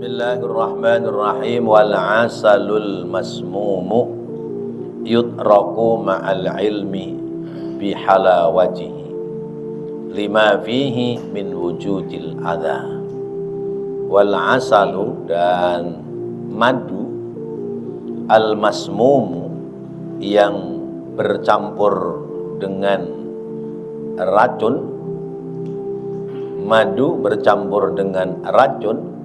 Bismillahirrahmanirrahim. Wal asalul masmumu yutraku ma'al ilmi bihalawatihi lima fihi min wujudil adha. Wal asalu, dan madu, al masmumu, yang bercampur dengan racun, madu bercampur dengan racun,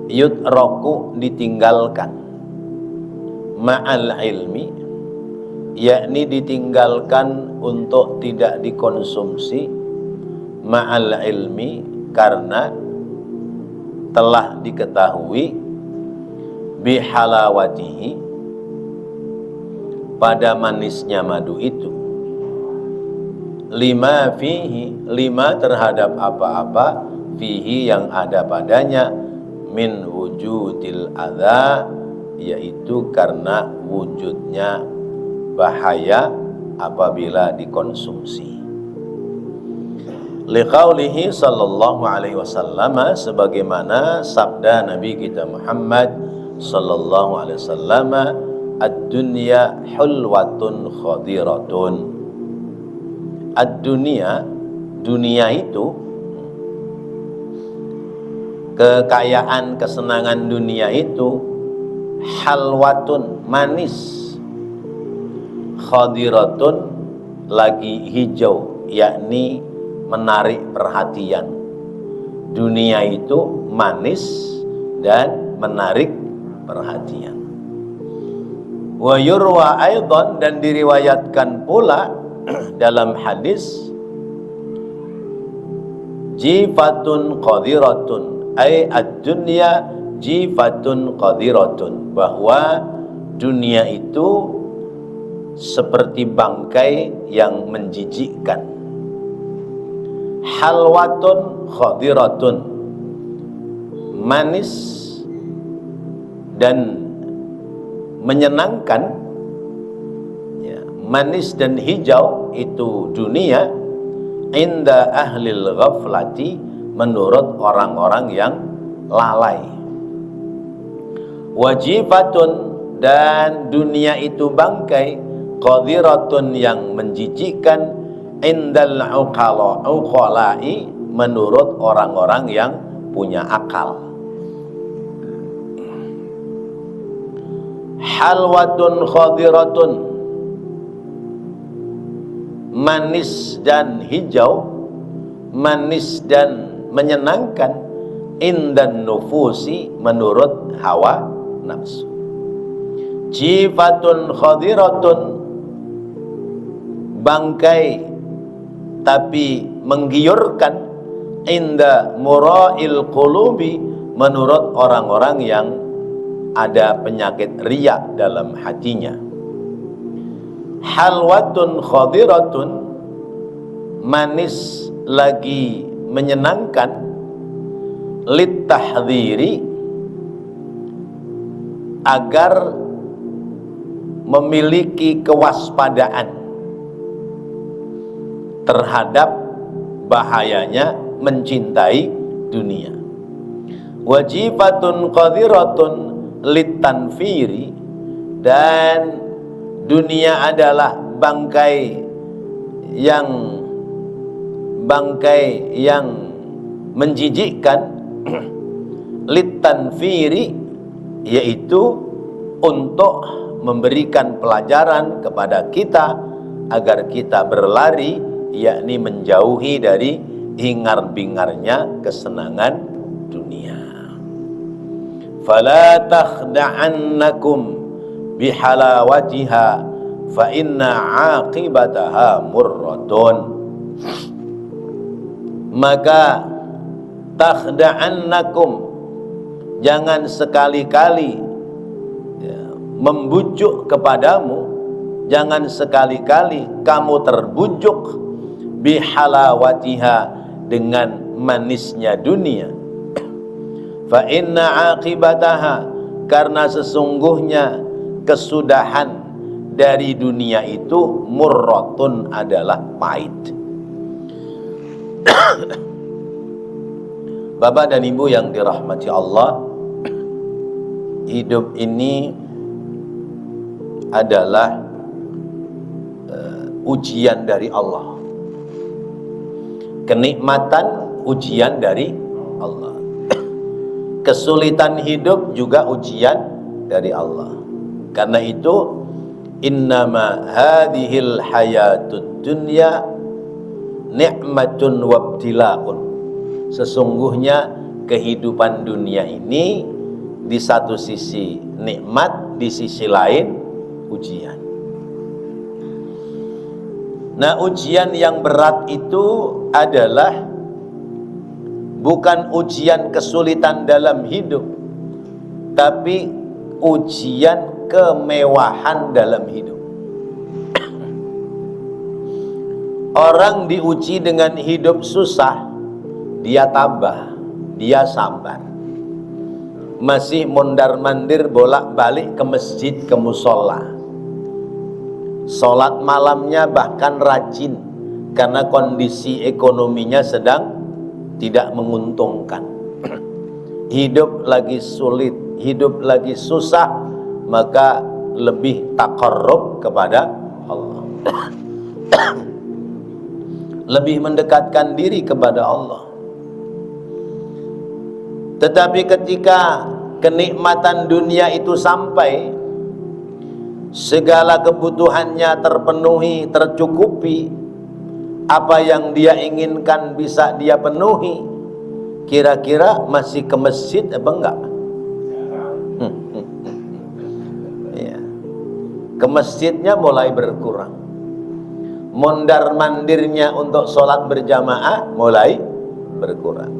yutraku, ditinggalkan, ma'al ilmi, yakni ditinggalkan untuk tidak dikonsumsi, ma'al ilmi, karena telah diketahui, bihalawatihi, pada manisnya madu itu, lima fihi, lima terhadap apa-apa, fihi yang ada padanya, min wujudil adha, yaitu karena wujudnya bahaya apabila dikonsumsi. Liqaulihi sallallahu alaihi wasallam, sebagaimana sabda Nabi kita Muhammad sallallahu alaihi wasallam, ad-dunya hulwatun khadiratun. Ad-dunya, dunia itu, kekayaan, kesenangan dunia itu, halwatun, manis, khadiratun, lagi hijau, yakni menarik perhatian. Dunia itu manis dan menarik perhatian. Wa yurwa aidan, dan diriwayatkan pula dalam hadis, jifatun qadiratun, ay ad-dunya jifatun qadiratun, bahwa dunia itu seperti bangkai yang menjijikkan. Halwatun qadiratun, manis dan menyenangkan, ya, manis dan hijau itu dunia, inda ahlil ghaflati, menurut orang-orang yang lalai. Wajifatun, dan dunia itu bangkai, qadiratun, yang menjijikkan, indal uqala'i, menurut orang-orang yang punya akal. Halwatun khadiratun, manis dan hijau, manis dan menyenangkan, indan nufusi, menurut hawa nafsu. Jifatun khadiratun, bangkai tapi menggiurkan, inda mura'il qulubi, menurut orang-orang yang ada penyakit riya dalam hatinya. Halwatun khadiratun, manis lagi menyenangkan, littahdhiri, agar memiliki kewaspadaan terhadap bahayanya mencintai dunia. Wajifatun qadiratun littanfiri, dan dunia adalah bangkai yang menjijikkan, littanfiri, yaitu untuk memberikan pelajaran kepada kita agar kita berlari, yakni menjauhi dari hingar-bingarnya kesenangan dunia. Fala takhda'annakum bihalawatiha fa inna 'aqibataha murratun. Maka takhda'annakum, jangan sekali-kali, ya, membujuk kepadamu, jangan sekali-kali kamu terbujuk, bihalawatiha, dengan manisnya dunia. Fa inna aqibataha, karena sesungguhnya kesudahan dari dunia itu, murratun, adalah pahit. Bapak dan Ibu yang dirahmati Allah, hidup ini adalah ujian dari Allah. Kenikmatan ujian dari Allah. Kesulitan hidup juga ujian dari Allah. Karena itu innama hadhil hayatud dunya ni'matun wabtilaun. Sesungguhnya kehidupan dunia ini di satu sisi nikmat, di sisi lain ujian. Nah, ujian yang berat itu adalah bukan ujian kesulitan dalam hidup, tapi ujian kemewahan dalam hidup. Orang diuji dengan hidup susah, dia tabah, dia sabar. Masih mondar-mandir bolak-balik ke masjid, ke musola. Sholat malamnya bahkan rajin, karena kondisi ekonominya sedang tidak menguntungkan. Hidup lagi sulit, hidup lagi susah, maka lebih taqarrub kepada Allah. Lebih mendekatkan diri kepada Allah. Tetapi ketika kenikmatan dunia itu sampai, segala kebutuhannya terpenuhi, tercukupi, apa yang dia inginkan bisa dia penuhi, kira-kira masih ke masjid apa enggak? Ya. Ke masjidnya mulai berkurang. Mondar-mandirnya untuk sholat berjamaah mulai berkurang.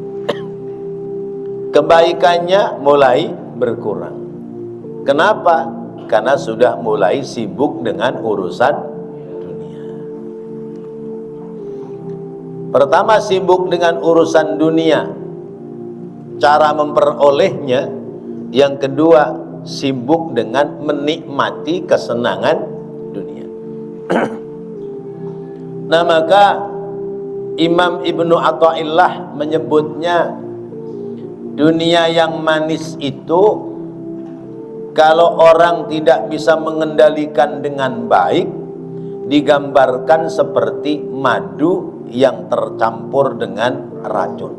Kebaikannya mulai berkurang. Kenapa? Karena sudah mulai sibuk dengan urusan dunia. Pertama, sibuk dengan urusan dunia, cara memperolehnya. Yang kedua, sibuk dengan menikmati kesenangan dunia. Nah, maka Imam Ibnu Athaillah menyebutnya, dunia yang manis itu kalau orang tidak bisa mengendalikan dengan baik, digambarkan seperti madu yang tercampur dengan racun.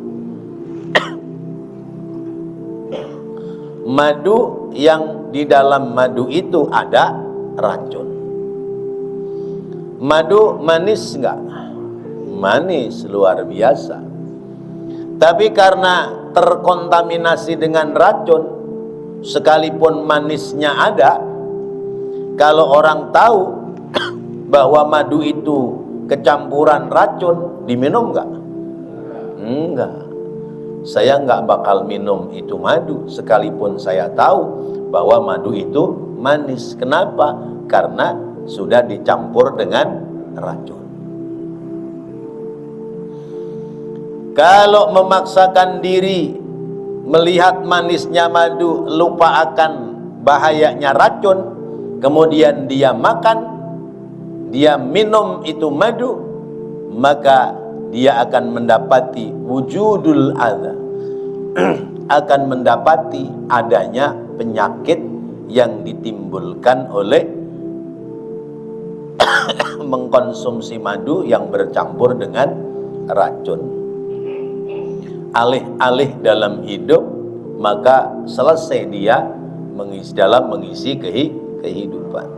Madu yang di dalam madu itu ada racun. Madu manis enggak? Manis, luar biasa. Tapi karena terkontaminasi dengan racun, sekalipun manisnya ada, kalau orang tahu bahwa madu itu kecampuran racun, diminum enggak? Enggak. Saya enggak bakal minum itu madu, sekalipun saya tahu bahwa madu itu manis. Kenapa? Karena sudah dicampur dengan racun. Kalau memaksakan diri melihat manisnya madu, lupa akan bahayanya racun, kemudian dia makan, dia minum itu madu, maka dia akan mendapati wujudul adza, akan mendapati adanya penyakit yang ditimbulkan oleh mengkonsumsi madu yang bercampur dengan racun. Alih-alih dalam hidup, maka selesai dia mengisi kehidupan.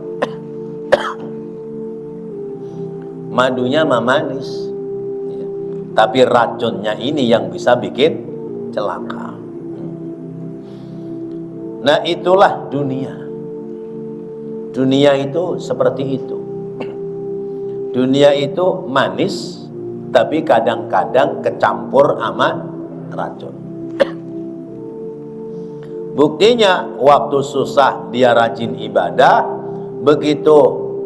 Madunya mah manis, ya, tapi racunnya ini yang bisa bikin celaka. Nah, itulah dunia. Dunia itu seperti itu. Dunia itu manis, tapi kadang-kadang kecampur sama racun. Buktinya, waktu susah dia rajin ibadah, begitu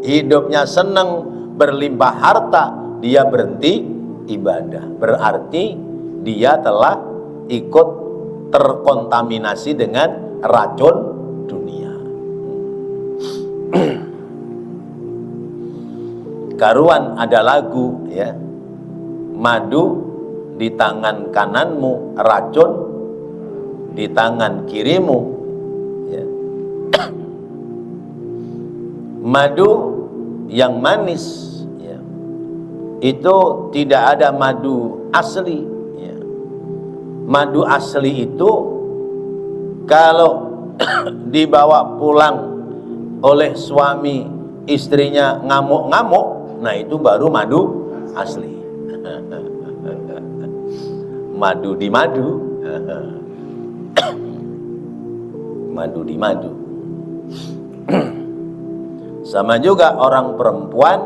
hidupnya senang, berlimpah harta, dia berhenti ibadah. Berarti dia telah ikut terkontaminasi dengan racun dunia. Karuan ada lagu, ya, madu di tangan kananmu, racun di tangan kirimu, ya. Madu yang manis, ya, itu tidak ada madu asli, ya. Madu asli itu kalau dibawa pulang oleh suami, istrinya ngamuk-ngamuk, nah itu baru madu asli. Madu di madu. Madu di madu. Sama juga orang perempuan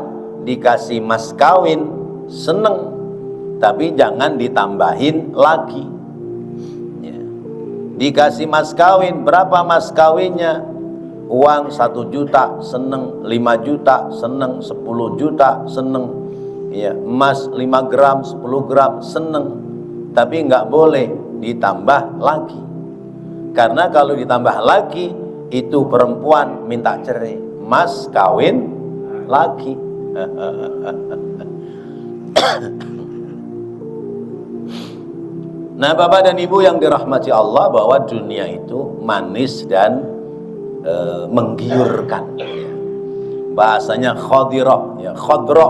dikasih mas kawin seneng, tapi jangan ditambahin lagi, ya. Dikasih mas kawin, berapa mas kawinnya? Uang 1 juta seneng, 5 juta seneng, 10 juta seneng, ya. Emas 5 gram, 10 gram seneng, tapi nggak boleh ditambah lagi. Karena kalau ditambah lagi, itu perempuan minta cerai, mas kawin lagi. Nah, Bapak dan Ibu yang dirahmati Allah, bahwa dunia itu manis dan menggiurkan, ya. Bahasanya khadirah, ya, khodro,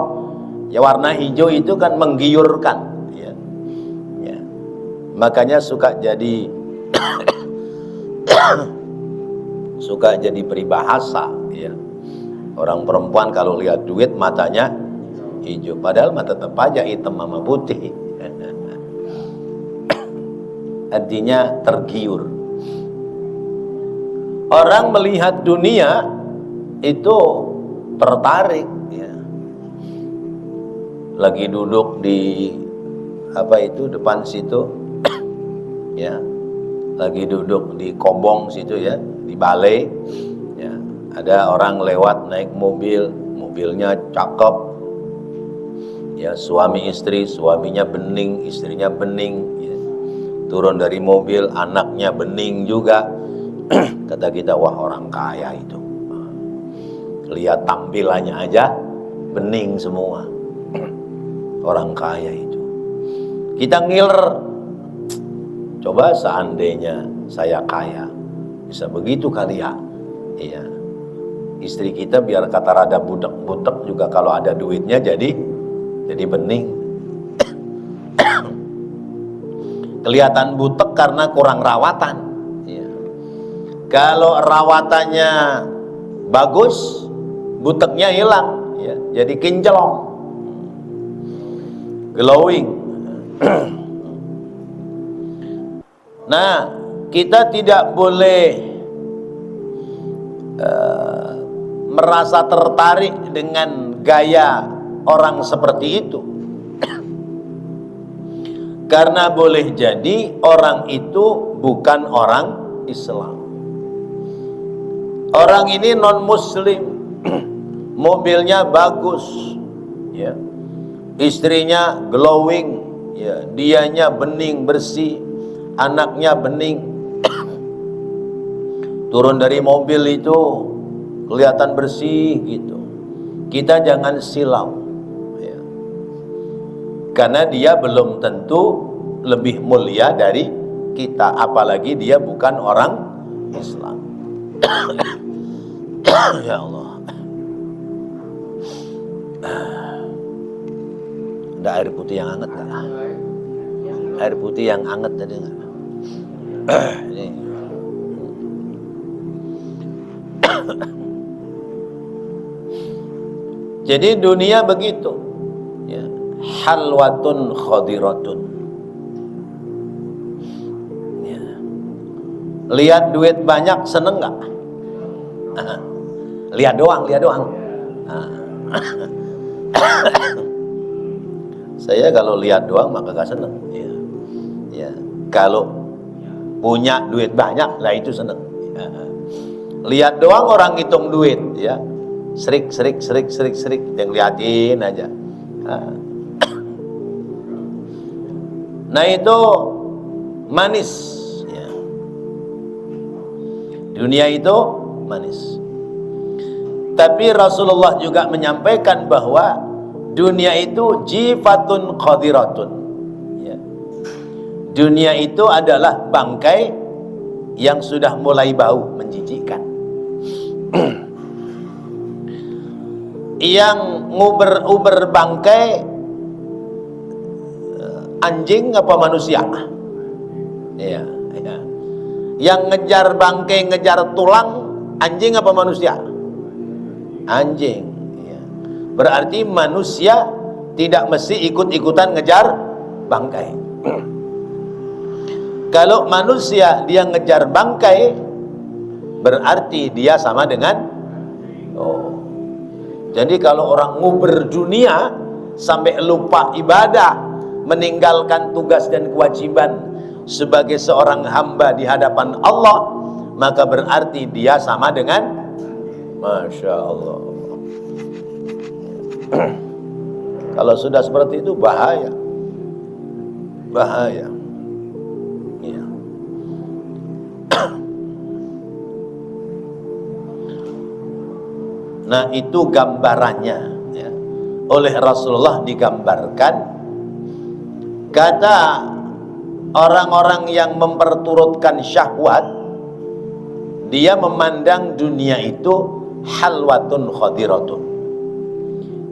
ya, warna hijau itu kan menggiurkan, ya. Ya. Makanya suka jadi suka jadi peribahasa, ya. Orang perempuan kalau lihat duit matanya hijau, padahal mata tetap aja hitam sama putih. Artinya tergiur. Orang melihat dunia itu tertarik, ya. Lagi duduk di depan situ, ya. Lagi duduk di Kobong situ, ya, di balai, ya. Ada orang lewat naik mobil, mobilnya cakep, ya, suami istri, suaminya bening, istrinya bening, ya. Turun dari mobil, anaknya bening juga. Kata kita, wah, orang kaya itu. Lihat tampilannya aja bening semua. Orang kaya itu. Kita ngiler. Coba seandainya saya kaya, bisa begitu kali ya. Iya. Istri kita biar kata rada butek-butek juga, kalau ada duitnya jadi bening. Kelihatan butek karena kurang rawatan, ya. Kalau rawatannya bagus, buteknya hilang, ya. Jadi kinclong, glowing. Nah, kita tidak boleh merasa tertarik dengan gaya orang seperti itu. Karena boleh jadi orang itu bukan orang Islam. Orang ini non muslim, mobilnya bagus, ya. Istrinya glowing, ya. Dianya bening bersih, anaknya bening. Turun dari mobil itu kelihatan bersih gitu. Kita jangan silau, ya. Karena dia belum tentu lebih mulia dari kita, apalagi dia bukan orang Islam. Ya Allah. Ada air putih yang hangat nggak? Air putih yang hangat tadi nggak? Ini. Jadi dunia begitu, ya. Halwatun khadiratun, ya. Lihat duit banyak seneng nggak? Lihat doang. Saya kalau lihat doang maka gak seneng, ya. Ya. Kalau punya duit banyak, lah itu seneng. Ya. Lihat doang orang hitung duit, ya. Serik, yang liatin aja. Nah itu manis, ya. Dunia itu manis. Tapi Rasulullah juga menyampaikan bahwa dunia itu jifatun khadiratun, ya. Dunia itu adalah bangkai yang sudah mulai bau, menjijikkan. Yang nguber-uber bangkai anjing apa manusia? Iya, ya. Yang ngejar bangkai, ngejar tulang, anjing apa manusia? Anjing. Ya. Berarti manusia tidak mesti ikut-ikutan ngejar bangkai. Kalau manusia dia ngejar bangkai, berarti dia sama dengan jadi kalau orang nguber dunia sampai lupa ibadah, meninggalkan tugas dan kewajiban sebagai seorang hamba di hadapan Allah, maka berarti dia sama dengan, Masya Allah. Kalau sudah seperti itu bahaya, bahaya. Ya. Nah itu gambarannya ya. Oleh Rasulullah digambarkan, kata orang-orang yang memperturutkan syahwat, dia memandang dunia itu halwatun khadiratun.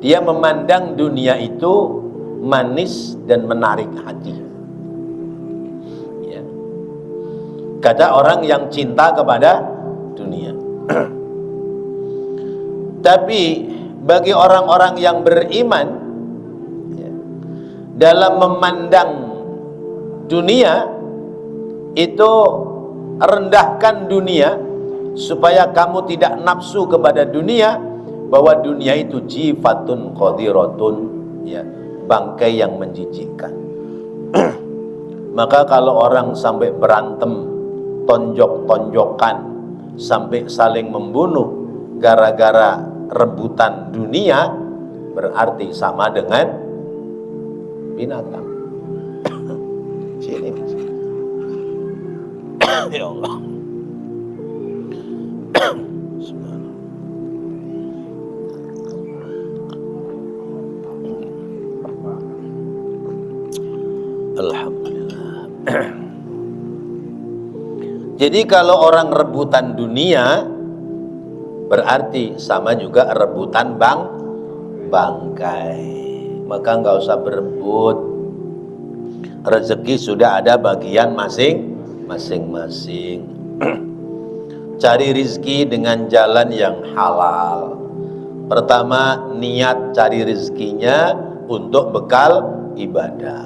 Dia memandang dunia itu manis dan menarik hati ya. Kata orang yang cinta kepada dunia. Tapi bagi orang-orang yang beriman ya, dalam memandang dunia itu, rendahkan dunia supaya kamu tidak nafsu kepada dunia, bahwa dunia itu jifatun qadiratun ya, bangkai yang menjijikkan. Maka kalau orang sampai berantem, tonjok-tonjokan, sampai saling membunuh gara-gara rebutan dunia, berarti sama dengan binatang. Sini. Ya Allah. Alhamdulillah. Jadi kalau orang rebutan dunia, berarti sama juga rebutan bangkai. Maka nggak usah berebut. Rezeki sudah ada bagian masing-masing. Cari rizki dengan jalan yang halal. Pertama, niat cari rizkinya untuk bekal ibadah.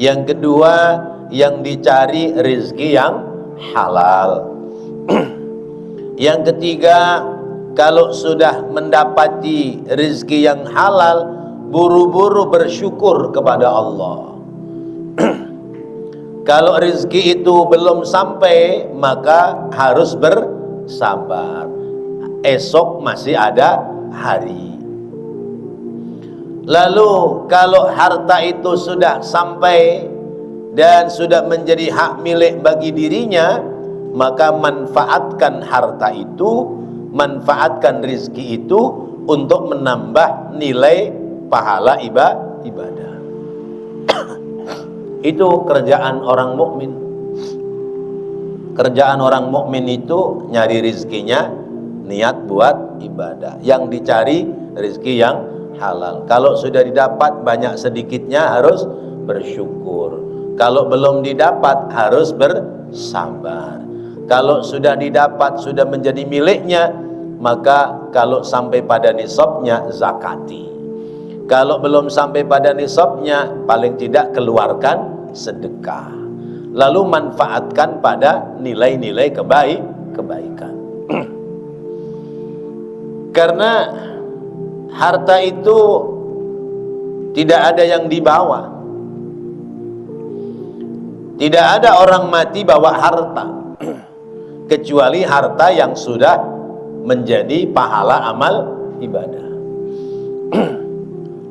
Yang kedua, yang dicari rizki yang halal. Yang ketiga, kalau sudah mendapati rizki yang halal, buru-buru bersyukur kepada Allah. Kalau rizki itu belum sampai, maka harus bersabar. Esok masih ada hari. Lalu kalau harta itu sudah sampai dan sudah menjadi hak milik bagi dirinya, maka manfaatkan harta itu, manfaatkan rizki itu untuk menambah nilai pahala ibadah. Itu kerjaan orang mukmin. Kerjaan orang mukmin itu nyari rizkinya, niat buat ibadah. Yang dicari rizki yang halal. Kalau sudah didapat banyak sedikitnya harus bersyukur. Kalau belum didapat harus bersabar. Kalau sudah didapat, sudah menjadi miliknya, maka kalau sampai pada nisabnya, zakati. Kalau belum sampai pada nisabnya, paling tidak keluarkan sedekah. Lalu manfaatkan pada nilai-nilai kebaikan. Karena harta itu tidak ada yang dibawa. Tidak ada orang mati bawa harta, kecuali harta yang sudah menjadi pahala amal ibadah.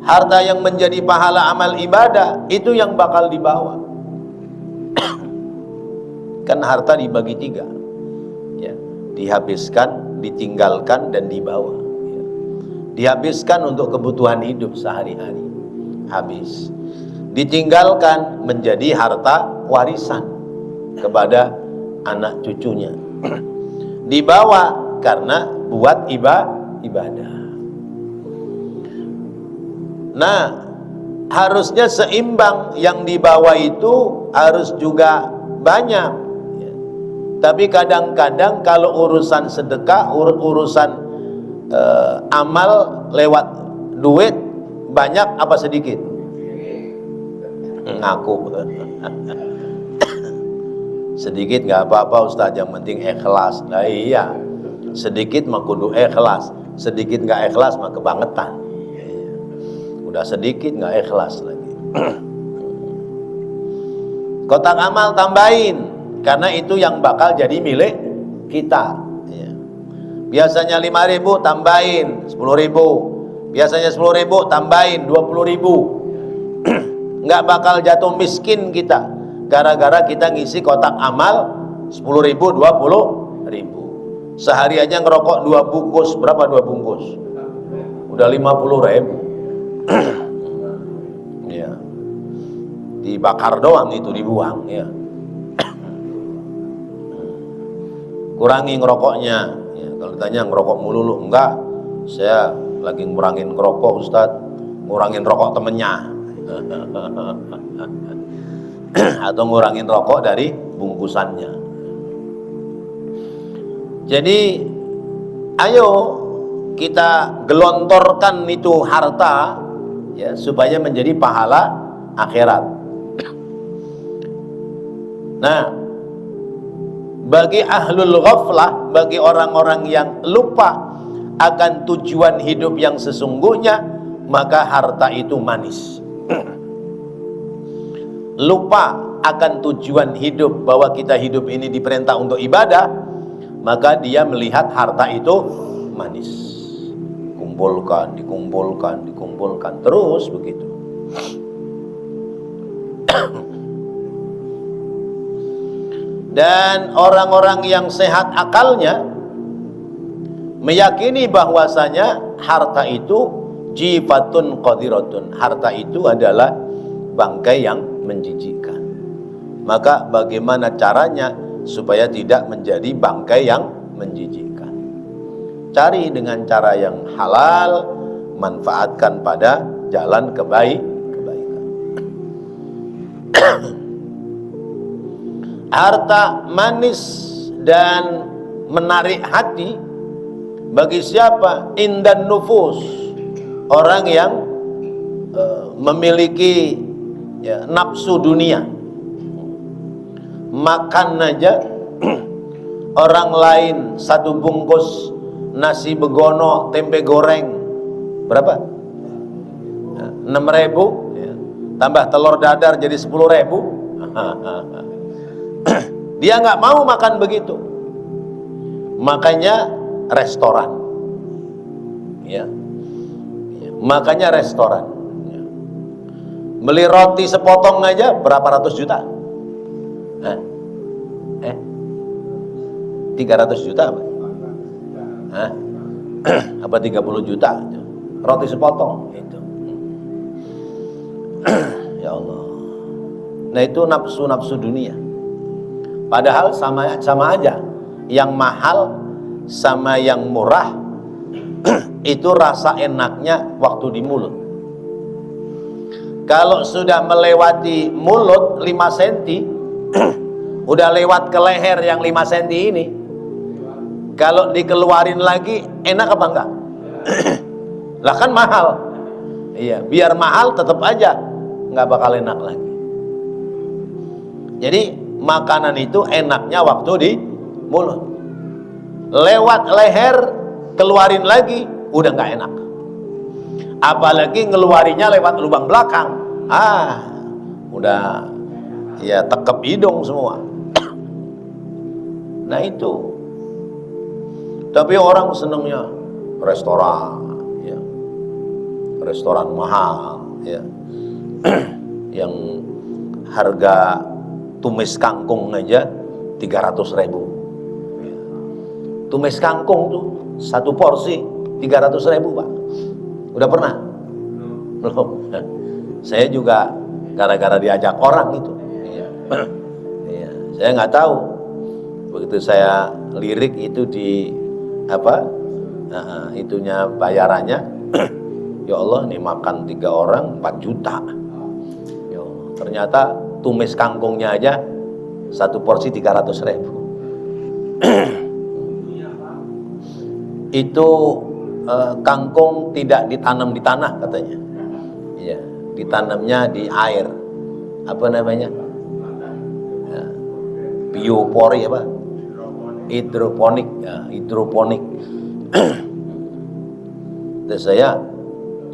Harta yang menjadi pahala amal ibadah itu yang bakal dibawa. Kan harta dibagi tiga ya, dihabiskan, ditinggalkan, dan dibawa ya. Dihabiskan untuk kebutuhan hidup sehari-hari, habis. ditinggalkan menjadi harta warisan kepada anak cucunya. Dibawa karena buat ibadah. Nah, harusnya seimbang, yang dibawa itu harus juga banyak. Tapi kadang-kadang kalau urusan sedekah, urusan amal lewat duit, banyak apa sedikit? Ngaku. Sedikit nggak apa-apa Ustaz, yang penting ikhlas. Nah iya, sedikit mah kudu ikhlas, sedikit nggak ikhlas mah kebangetan. Udah sedikit nggak ikhlas lagi. Kotak amal tambahin, karena itu yang bakal jadi milik kita. Biasanya 5.000 tambahin 10.000, biasanya 10.000 tambahin 20.000. Nggak bakal jatuh miskin kita gara-gara kita ngisi kotak amal 10.000, 20.000. Sehari aja ngerokok 2 bungkus, berapa 2 bungkus? Udah 50.000. Ya. Dibakar doang itu, dibuang ya. Kurangi ngerokoknya ya. Kalau ditanya ngerokok mulu lu, enggak, saya lagi ngurangin ngerokok Ustadz, ngurangin rokok temennya. Atau ngurangin rokok dari bungkusannya. Jadi ayo kita gelontorkan itu harta ya, supaya menjadi pahala akhirat. Nah, bagi ahlul ghaflah, bagi orang-orang yang lupa akan tujuan hidup yang sesungguhnya, maka harta itu manis. Lupa akan tujuan hidup, bahwa kita hidup ini diperintah untuk ibadah, maka dia melihat harta itu manis. Kumpulkan, dikumpulkan, dikumpulkan, terus begitu. Dan orang-orang yang sehat akalnya meyakini bahwasanya harta itu jifatun qadiratun, harta itu adalah bangkai yang menjijikkan. Maka bagaimana caranya supaya tidak menjadi bangkai yang menjijikkan? Cari dengan cara yang halal, manfaatkan pada jalan kebaikan. Harta manis dan menarik hati bagi siapa? Indan nufus, orang yang memiliki ya, nafsu dunia. Makan aja orang lain satu bungkus nasi begono tempe goreng berapa? 6.000 ya. Tambah telur dadar jadi 10.000. Dia nggak mau makan begitu, makanya restoran ya. Makanya restoran ya. Beli roti sepotong aja berapa ratus juta? 300 juta apa? Apa 30 juta roti sepotong itu. Ya Allah. Nah itu nafsu-nafsu dunia. Padahal sama aja, yang mahal sama yang murah itu rasa enaknya waktu di mulut. Kalau sudah melewati mulut 5 cm, udah lewat ke leher yang 5 cm ini, kalau dikeluarin lagi enak apa enggak? Lah kan mahal. Iya, biar mahal tetap aja nggak bakal enak lagi. Jadi makanan itu enaknya waktu di mulut. Lewat leher keluarin lagi udah nggak enak. Apalagi ngeluarinya lewat lubang belakang. Udah ya tekep hidung semua. Nah itu. Tapi orang senengnya restoran, ya. Restoran mahal, ya. Yang harga tumis kangkung aja 300.000. Tumis kangkung tuh satu porsi 300.000 Pak. Udah pernah? Belum. Saya juga gara-gara diajak orang itu. Iya. Iya. Saya nggak tahu. Begitu saya lirik itu di apa? Itunya bayarannya. Ya Allah, ini makan 3 orang 4 juta. Ya Allah, ternyata tumis kangkungnya aja 1 porsi 300.000. Itu kangkung tidak ditanam di tanah katanya. Iya, ditanamnya di air. Apa namanya? Ya, biopori apa? Hidroponik, ya, hidroponik. Terus saya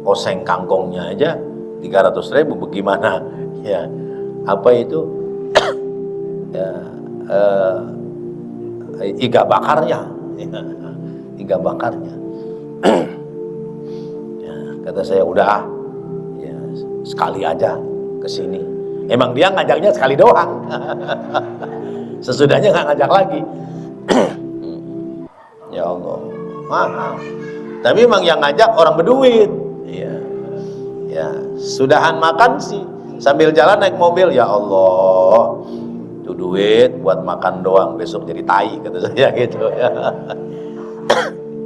oseng kangkungnya aja 300.000, bagaimana? Ya, apa itu? Ya, iga bakarnya. Ya, iga bakarnya. Ya, kata saya udah, ya, sekali aja ke sini. Emang dia ngajaknya sekali doang. Sesudahnya nggak ngajak lagi. Ya Allah, mahal. Tapi memang yang ngajak orang berduit. Ya, ya, sudahan makan sih sambil jalan naik mobil. Ya Allah, itu duit buat makan doang, besok jadi tai kata saya gitu. Ya.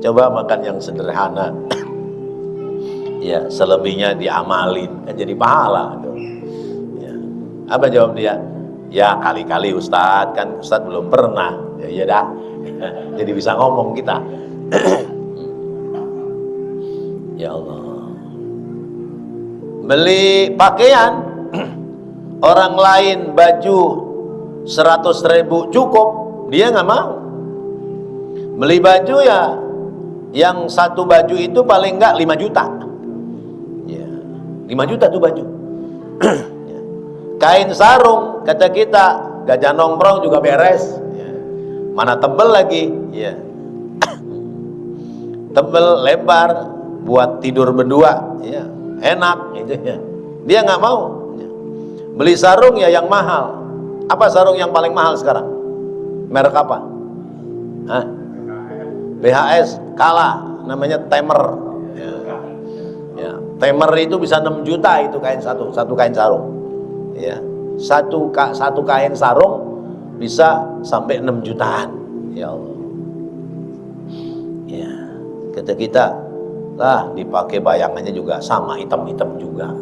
Coba makan yang sederhana. Ya, selebihnya diamalin kan jadi pahala. Ya. Apa jawab dia? Ya kali-kali Ustadz, kan Ustadz belum pernah. Ya, ya dah. Jadi bisa ngomong kita. Ya Allah. Beli pakaian, orang lain baju 100.000 cukup, dia nggak mau. Beli baju ya, yang satu baju itu paling nggak 5 juta. Ya, 5 juta tuh baju. Ya. Kain sarung kata kita Gajah Nongkrong juga beres. Ya. Mana tebel lagi? Ya. Tebel lebar buat tidur berdua. Ya. Enak gitu ya. Dia nggak mau. Ya. Beli sarung ya yang mahal. Apa sarung yang paling mahal sekarang? Merek apa? Hah? BHS kalah, namanya Temer. Ya. Ya. Temer itu bisa 6 juta itu kain satu kain sarung. Ya. Satu kain sarung bisa sampai 6 jutaan. Ya Allah. Ya. Kata kita, lah dipakai bayangannya juga sama, hitam-hitam juga.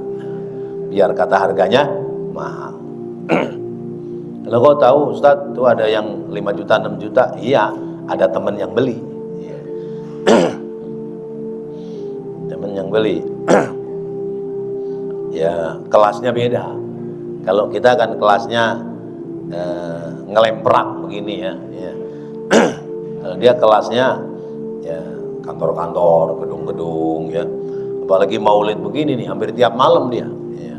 Biar kata harganya mahal. Kalau kau tahu Ustaz, tuh ada yang 5 juta, 6 juta. Iya, ada teman yang beli. Teman yang beli. Ya, kelasnya beda. Kalau kita kan kelasnya ngelemprak begini ya. Ya. Kalau dia kelasnya ya kantor-kantor, gedung-gedung ya. Apalagi maulid begini nih, hampir tiap malam dia. Ya,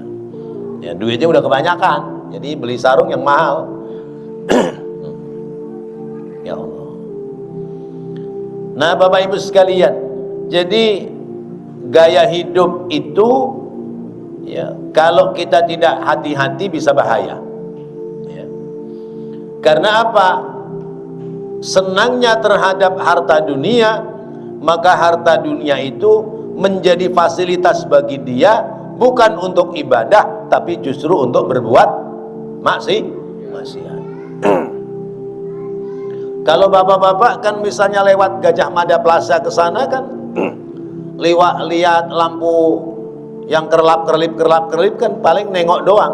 ya duitnya udah kebanyakan. Jadi beli sarung yang mahal. Ya Allah. Nah, Bapak Ibu sekalian, jadi gaya hidup itu ya, kalau kita tidak hati-hati bisa bahaya. Ya. Karena apa? Senangnya terhadap harta dunia, maka harta dunia itu menjadi fasilitas bagi dia, bukan untuk ibadah, tapi justru untuk berbuat maksiat. Kalau bapak-bapak kan misalnya lewat Gajah Mada Plaza ke sana kan, lihat lampu yang kerlap-kerlip kan paling nengok doang.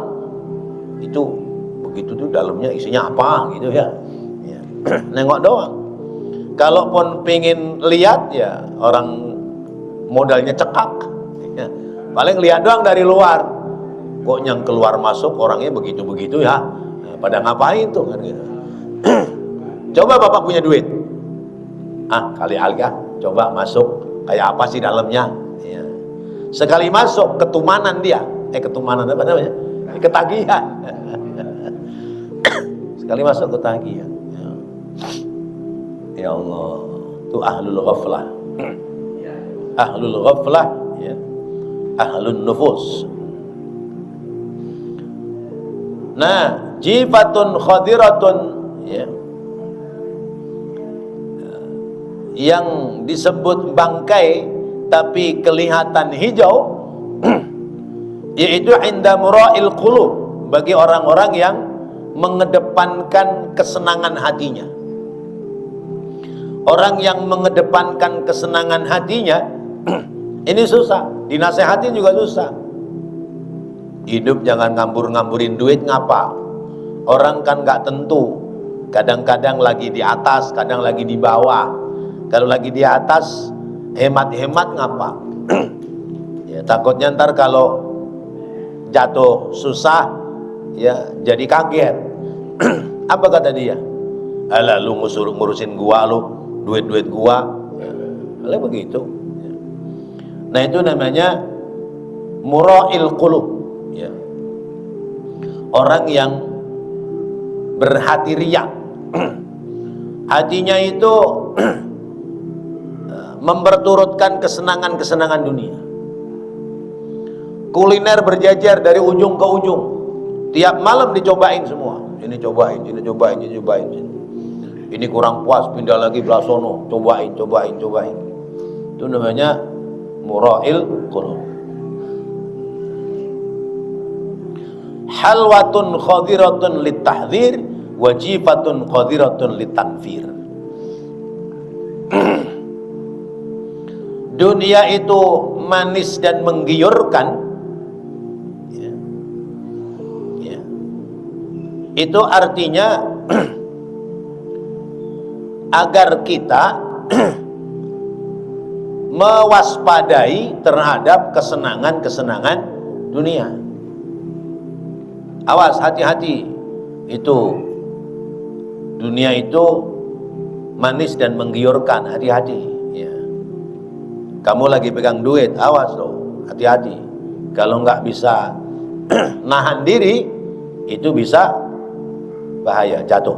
Itu begitu tuh dalamnya isinya apa gitu ya. Ya. Nengok doang. Kalaupun pingin lihat ya orang modalnya cekak. Ya. Paling lihat doang dari luar. Kok yang keluar masuk orangnya begitu-begitu ya. Nah, pada ngapain tuh kan gitu. Coba bapak punya duit. Kali alga, coba masuk kayak apa sih dalamnya? Ya. Sekali masuk ketumanan dia. Ketumanan apa namanya? Ketagihan. Sekali masuk ketagihan. Ya. Ya Allah, itu ahlul ghaflah. Ahlul ghaflah, ya. Ahlun nufus. Nah, jifatun khadiratun, ya. Yang disebut bangkai tapi kelihatan hijau. yaitu inda mura'il qulub, bagi orang-orang yang mengedepankan kesenangan hatinya. Orang yang mengedepankan kesenangan hatinya ini susah, dinasehatin juga susah. Hidup jangan ngambur-ngamburin duit, ngapa? Orang kan gak tentu, kadang-kadang lagi di atas, kadang lagi di bawah. Kalau lagi di atas hemat-hemat, ngapa? Ya, takutnya ntar kalau jatuh susah ya jadi kaget. Apa kata dia? Alah, lu ngurusin gua, lu duit-duit gua ya, begitu ya. Nah, itu namanya mura'il qulub ya. Orang yang berhati riya. Hatinya itu memperturutkan kesenangan-kesenangan dunia. Kuliner berjajar dari ujung ke ujung, tiap malam dicobain semua. Ini cobain, ini cobain, ini cobain. Ini kurang puas, pindah lagi belah sono, cobain. Itu namanya mura'il qulub. Halwatun khadiratun litahdzir, wajifatun khadiratun litanfir. Dunia itu manis dan menggiurkan ya. Ya. Itu artinya agar kita mewaspadai terhadap kesenangan-kesenangan dunia. Awas, hati-hati. Itu dunia itu manis dan menggiurkan, hati-hati ya. Kamu lagi pegang duit, awas loh, hati-hati. Kalau nggak bisa nahan diri, itu bisa bahaya, jatuh.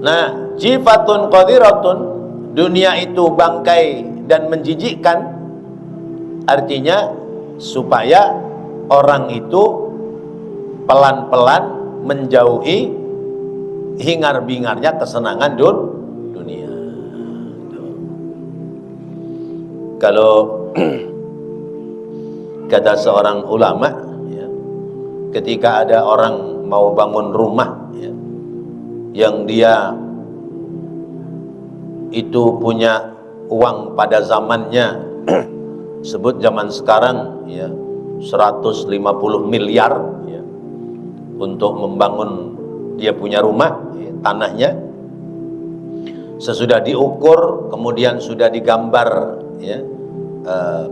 Nah, jifatun qadiratun, dunia itu bangkai dan menjijikkan, artinya supaya orang itu pelan-pelan menjauhi hingar-bingarnya kesenangan dunia. Kalau kata seorang ulama ya, ketika ada orang mau bangun rumah ya, yang dia itu punya uang pada zamannya sebut zaman sekarang ya 150 miliar ya, untuk membangun dia punya rumah ya, tanahnya sesudah diukur, kemudian sudah digambar ya,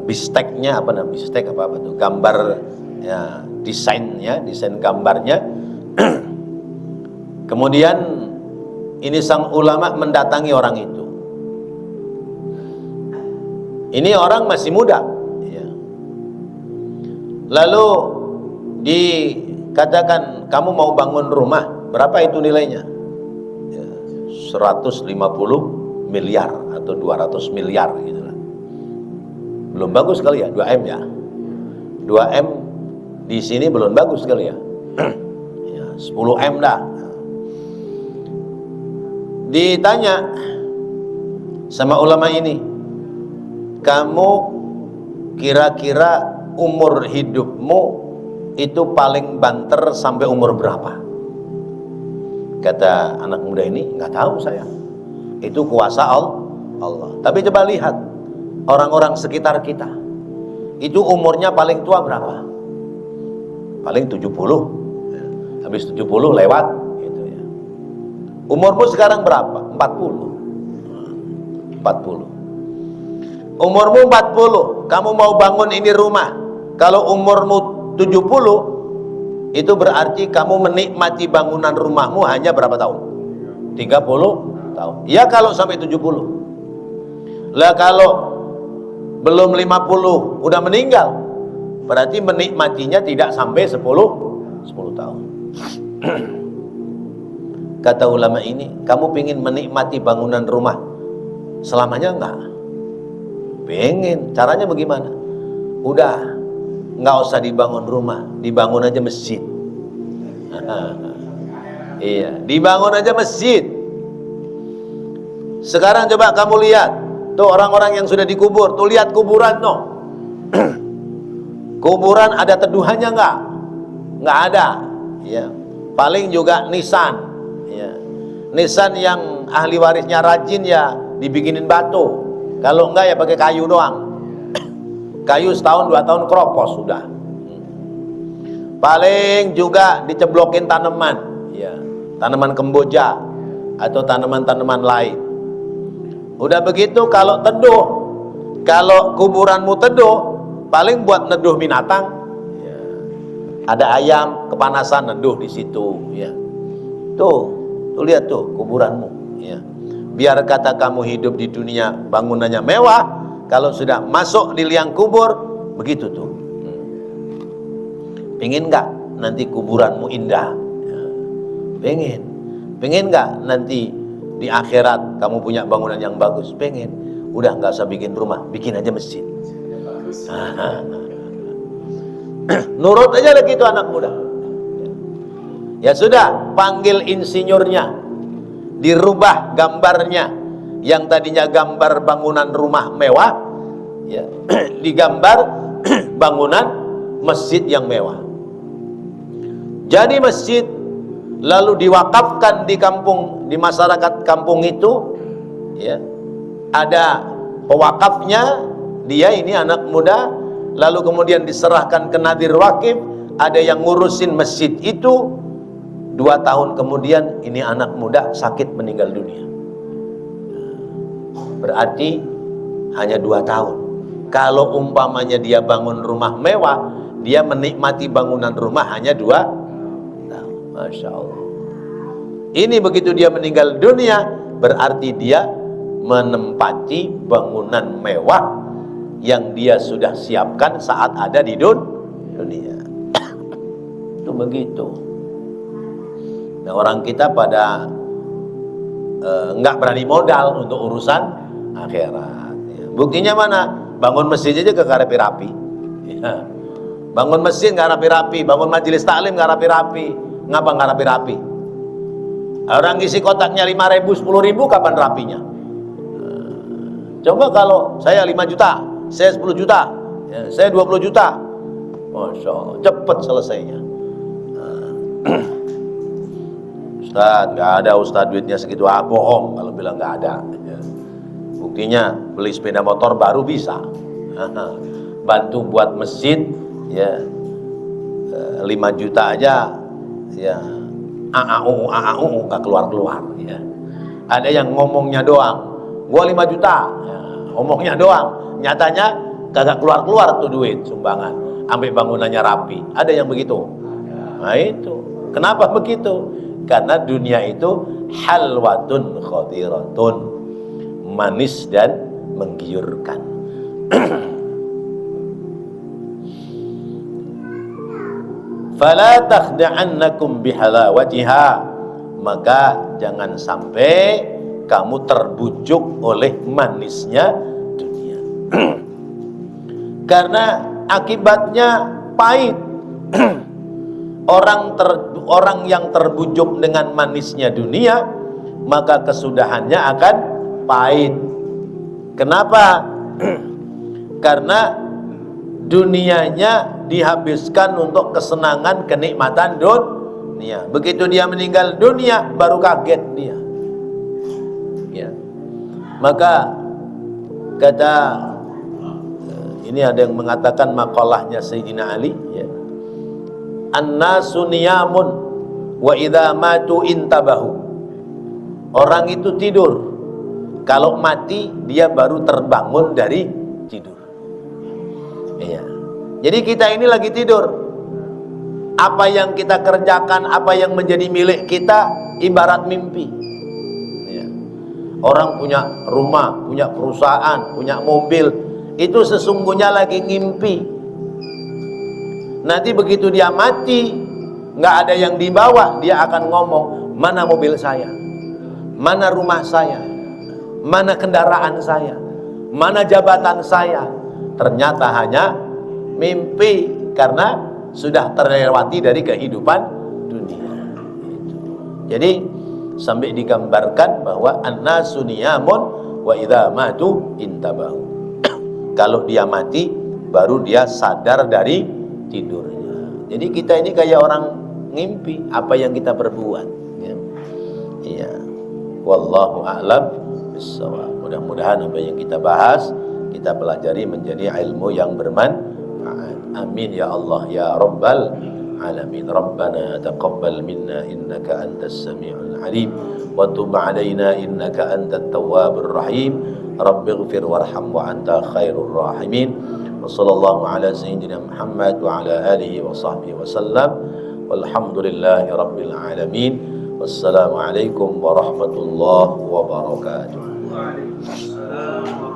bisteknya apa namanya, bistek apa tuh, gambar ya, desainnya, desain gambarnya. Kemudian ini sang ulama mendatangi orang itu. Ini orang masih muda ya. Lalu dikatakan, kamu mau bangun rumah, berapa itu nilainya? Ya, 150 miliar atau 200 miliar gitu lah. Belum bagus kali ya, 2M ya. 2M di sini belum bagus kali ya. Ya 10M dah. Ditanya sama ulama ini, kamu kira-kira umur hidupmu itu paling banter sampai umur berapa? Kata anak muda ini, nggak tahu saya. Itu kuasa Allah. Tapi coba lihat orang-orang sekitar kita, itu umurnya paling tua berapa? Paling 70. Habis 70 lewat gitu ya. Umurmu sekarang berapa? 40. Umurmu 40, kamu mau bangun ini rumah. Kalau umurmu 70, itu berarti kamu menikmati bangunan rumahmu hanya berapa tahun? 30 tahun. Ya kalau sampai 70. Lah kalau belum 50 udah meninggal, berarti menikmatinya tidak sampai 10 tahun. Kata ulama ini, kamu pengen menikmati bangunan rumah selamanya enggak? Pengen. Caranya bagaimana? Udah, nggak usah dibangun rumah, dibangun aja masjid. Iya, dibangun aja masjid. Sekarang coba kamu lihat tuh orang-orang yang sudah dikubur, tuh lihat kuburan no. Kuburan ada teduhannya nggak? Nggak ada. Ya. Paling juga nisan. Ya. Nisan yang ahli warisnya rajin ya dibikinin batu. Kalau enggak ya pakai kayu doang. Kayu setahun 2 tahun keropos sudah. Paling juga diceblokin tanaman, ya, tanaman kemboja atau tanaman-tanaman lain. Udah begitu kalau teduh, kalau kuburanmu teduh, paling buat neduh binatang. Ya. Ada ayam kepanasan neduh di situ, ya. Tuh lihat tuh kuburanmu, ya. Biar kata kamu hidup di dunia bangunannya mewah, kalau sudah masuk di liang kubur, begitu tuh. Pengen nggak nanti kuburanmu indah? Ya. Pengen nggak nanti di akhirat kamu punya bangunan yang bagus? Pengen. Udah nggak usah bikin rumah, bikin aja masjid. Nurut aja lagi itu anak muda. Ya sudah, panggil insinyurnya, dirubah gambarnya. Yang tadinya gambar bangunan rumah mewah, ya, digambar bangunan masjid yang mewah. Jadi masjid lalu diwakafkan di kampung, di masyarakat kampung itu, ya, ada pewakafnya, dia ini anak muda, lalu kemudian diserahkan ke nadir wakif, ada yang ngurusin masjid itu. 2 tahun kemudian ini anak muda sakit meninggal dunia. Berarti hanya 2 tahun. Kalau umpamanya dia bangun rumah mewah, dia menikmati bangunan rumah hanya 2 tahun. Masya Allah. Ini begitu dia meninggal dunia, berarti dia menempati bangunan mewah yang dia sudah siapkan saat ada di dunia. Itu begitu. Nah, orang kita pada nggak berani modal untuk urusan akhirat. Ya. Buktinya mana? Bangun masjid aja ke rapi-rapi. Ya. Bangun masjid nggak rapi-rapi, bangun majelis taklim nggak rapi-rapi. Ngapa nggak rapi-rapi? Orang isi kotaknya 5.000, 10.000, kapan rapinya? Coba kalau saya 5 juta, saya 10 juta, ya, saya 20 juta, Masya Allah, cepet selesainya. Ustaz, nggak ada Ustaz duitnya segitu, bohong kalau bilang nggak ada. Ya. Buktinya beli sepeda motor baru bisa, bantu buat masjid, ya, 5 juta aja, ya, AAU nggak keluar, ya. Ada yang ngomongnya doang, gua 5 juta, ya, ngomongnya doang, nyatanya kagak keluar tuh duit sumbangan, sampai bangunannya rapi. Ada yang begitu. Nah itu, kenapa begitu? Karena dunia itu halwatun khadiratun, manis dan menggiurkan. Fala takhda'annakum bihalawatiha, maka jangan sampai kamu terbujuk oleh manisnya dunia. Karena akibatnya pahit. Orang yang terbujuk dengan manisnya dunia, maka kesudahannya akan pahit. Kenapa? Karena dunianya dihabiskan untuk kesenangan, kenikmatan dunia. Begitu dia meninggal dunia, baru kaget dia. Ya. Maka kata, ini ada yang mengatakan makalahnya Sayyidina Ali, ya. An-nasu niyamun wa idza matu intabahu. Orang itu tidur, kalau mati dia baru terbangun dari tidur. Iya. Jadi kita ini lagi tidur. Apa yang kita kerjakan, apa yang menjadi milik kita ibarat mimpi. Iya. Orang punya rumah, punya perusahaan, punya mobil, itu sesungguhnya lagi ngimpi. Nanti begitu dia mati, nggak ada yang dibawa, dia akan ngomong, mana mobil saya, mana rumah saya, mana kendaraan saya, mana jabatan saya. Ternyata hanya mimpi, karena sudah terlewati dari kehidupan dunia. Jadi sampai digambarkan bahwa an-nasu niyamun wa idza matu intabahu. Kalau dia mati, baru dia sadar dari tidurnya. Jadi kita ini kayak orang ngimpi apa yang kita perbuat, ya. Iya. Wallahu a'lam bissawab. Mudah-mudahan apa yang kita bahas, kita pelajari menjadi ilmu yang bermanfaat. Amin ya Allah ya Rabbal alamin. Rabbana taqabbal minna innaka antas samiul alim wa tub alaina innaka antat tawwabur rahim. Rabbighfir warham wa anta khairur rahimin. Wa sallallahu ala sayyidina Muhammad wa ala alihi wa sahbihi wa sallam. Walhamdulillahi rabbil alamin. Wassalamualaikum warahmatullahi wabarakatuh. Waalaikumsalam.